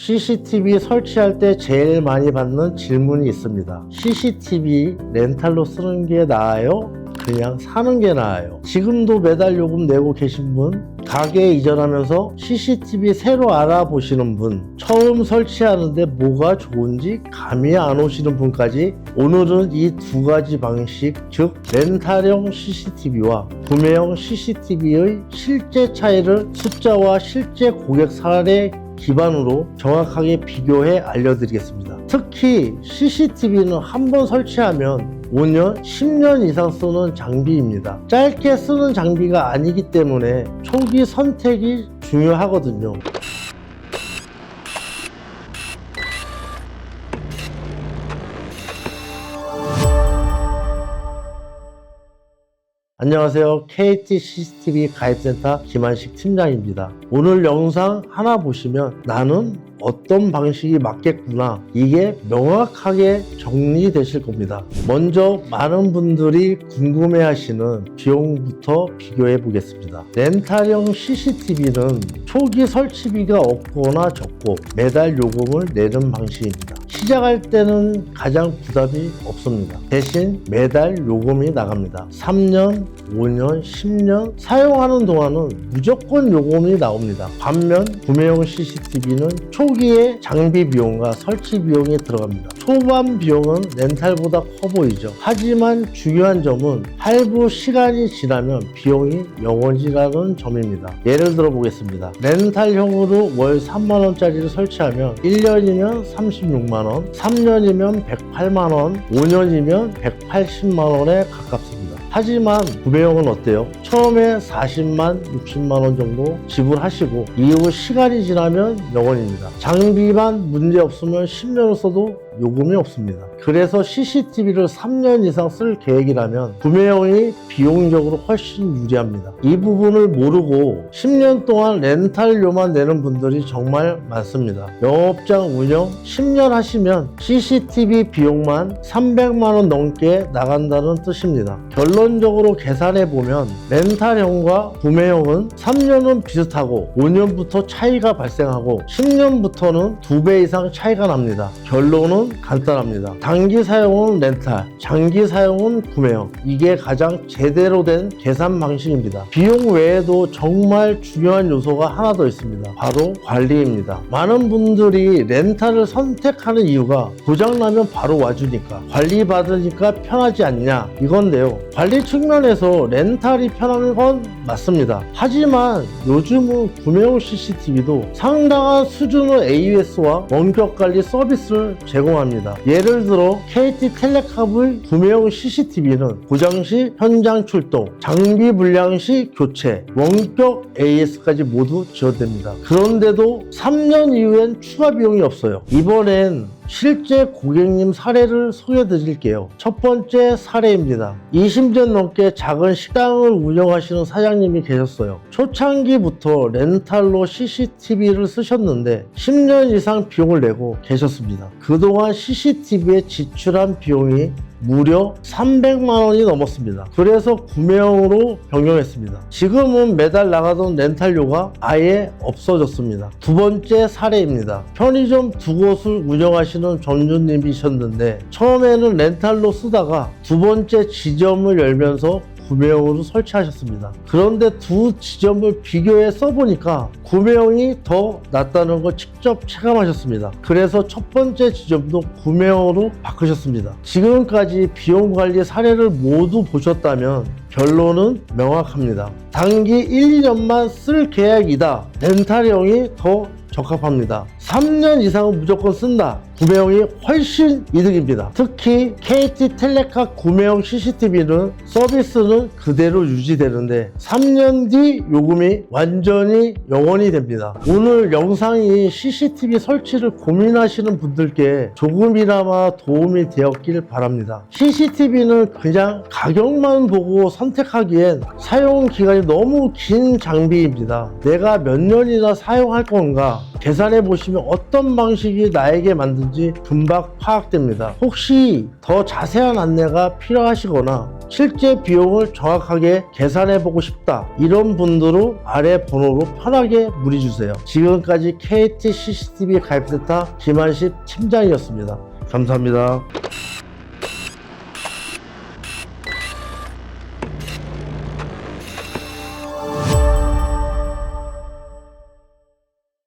CCTV 설치할 때 제일 많이 받는 질문이 있습니다. CCTV 렌탈로 쓰는 게 나아요? 그냥 사는 게 나아요? 지금도 매달 요금 내고 계신 분, 가게 이전하면서 CCTV 새로 알아보시는 분, 처음 설치하는데 뭐가 좋은지 감이 안 오시는 분까지 오늘은 이 두 가지 방식, 즉 렌탈형 CCTV와 구매형 CCTV의 실제 차이를 숫자와 실제 고객 사례 기반으로 정확하게 비교해 알려드리겠습니다. 특히 CCTV는 한번 설치하면 5년, 10년 이상 쓰는 장비입니다. 짧게 쓰는 장비가 아니기 때문에 초기 선택이 중요하거든요. 안녕하세요. KT CCTV 가입센터 김한식 팀장입니다. 오늘 영상 하나 보시면 나는 어떤 방식이 맞겠구나, 이게 명확하게 정리되실 겁니다. 먼저 많은 분들이 궁금해하시는 비용부터 비교해 보겠습니다. 렌탈형 CCTV는 초기 설치비가 없거나 적고 매달 요금을 내는 방식입니다. 시작할 때는 가장 부담이 없습니다. 대신 매달 요금이 나갑니다. 3년, 5년, 10년 사용하는 동안은 무조건 요금이 나옵니다. 반면 구매형 CCTV는 초기에 장비 비용과 설치 비용이 들어갑니다. 초반 비용은 렌탈보다 커 보이죠. 하지만 중요한 점은 할부 시간이 지나면 비용이 영원이라는 점입니다. 예를 들어 보겠습니다. 렌탈형으로 월 3만원짜리를 설치하면 1년이면 36만원, 3년이면 108만원, 5년이면 180만원에 가깝습니다. 하지만 구매형은 어때요? 처음에 40만, 60만원 정도 지불하시고 이후 시간이 지나면 영원입니다. 장비만 문제 없으면 10년을 써도 요금이 없습니다. 그래서 CCTV를 3년 이상 쓸 계획이라면 구매형이 비용적으로 훨씬 유리합니다. 이 부분을 모르고 10년 동안 렌탈료만 내는 분들이 정말 많습니다. 영업장 운영 10년 하시면 CCTV 비용만 300만원 넘게 나간다는 뜻입니다. 결론적으로 계산해 보면 렌탈형과 구매형은 3년은 비슷하고 5년부터 차이가 발생하고 10년부터는 2배 이상 차이가 납니다. 결론은 간단합니다. 단기 사용은 렌탈, 장기 사용은 구매형. 이게 가장 제대로 된 계산 방식입니다. 비용 외에도 정말 중요한 요소가 하나 더 있습니다. 바로 관리입니다. 많은 분들이 렌탈을 선택하는 이유가 고장나면 바로 와주니까, 관리 받으니까 편하지 않냐, 이건데요. 관리 측면에서 렌탈이 편한 건 맞습니다. 하지만 요즘은 구매형 CCTV도 상당한 수준의 AUS와 원격 관리 서비스를 제공합니다. 예를 들어 KT 텔레캅의 구매형 CCTV는 고장 시 현장 출동, 장비 불량 시 교체, 원격 AS까지 모두 지원됩니다. 그런데도 3년 이후엔 추가 비용이 없어요. 이번엔 실제 고객님 사례를 소개해 드릴게요. 첫 번째 사례입니다. 20년 넘게 작은 식당을 운영하시는 사장님이 계셨어요. 초창기부터 렌탈로 CCTV를 쓰셨는데 10년 이상 비용을 내고 계셨습니다. 그동안 CCTV에 지출한 비용이 무려 300만 원이 넘었습니다. 그래서 구매형으로 변경했습니다. 지금은 매달 나가던 렌탈료가 아예 없어졌습니다. 두 번째 사례입니다. 편의점 두 곳을 운영하시는 점주님이셨는데 처음에는 렌탈로 쓰다가 두 번째 지점을 열면서 구매형으로 설치하셨습니다. 그런데 두 지점을 비교해 써보니까 구매형이 더 낫다는 걸 직접 체감하셨습니다. 그래서 첫 번째 지점도 구매형으로 바꾸셨습니다. 지금까지 비용 관리 사례를 모두 보셨다면 결론은 명확합니다. 단기 1, 2년만 쓸 계약이다. 렌탈형이 더 적합합니다. 3년 이상은 무조건 쓴다. 구매형이 훨씬 이득입니다. 특히 KT 텔레캅 구매형 CCTV는 서비스는 그대로 유지되는데 3년 뒤 요금이 완전히 영원히 됩니다. 오늘 영상이 CCTV 설치를 고민하시는 분들께 조금이나마 도움이 되었길 바랍니다. CCTV는 그냥 가격만 보고 선택하기엔 사용 기간이 너무 긴 장비입니다. 내가 몇 년이나 사용할 건가, 계산해 보시면 어떤 방식이 나에게 맞는지 금방 파악됩니다. 혹시 더 자세한 안내가 필요하시거나 실제 비용을 정확하게 계산해 보고 싶다 이런 분들은 아래 번호로 편하게 문의 주세요. 지금까지 KT CCTV 가입센터 김한식 팀장이었습니다. 감사합니다.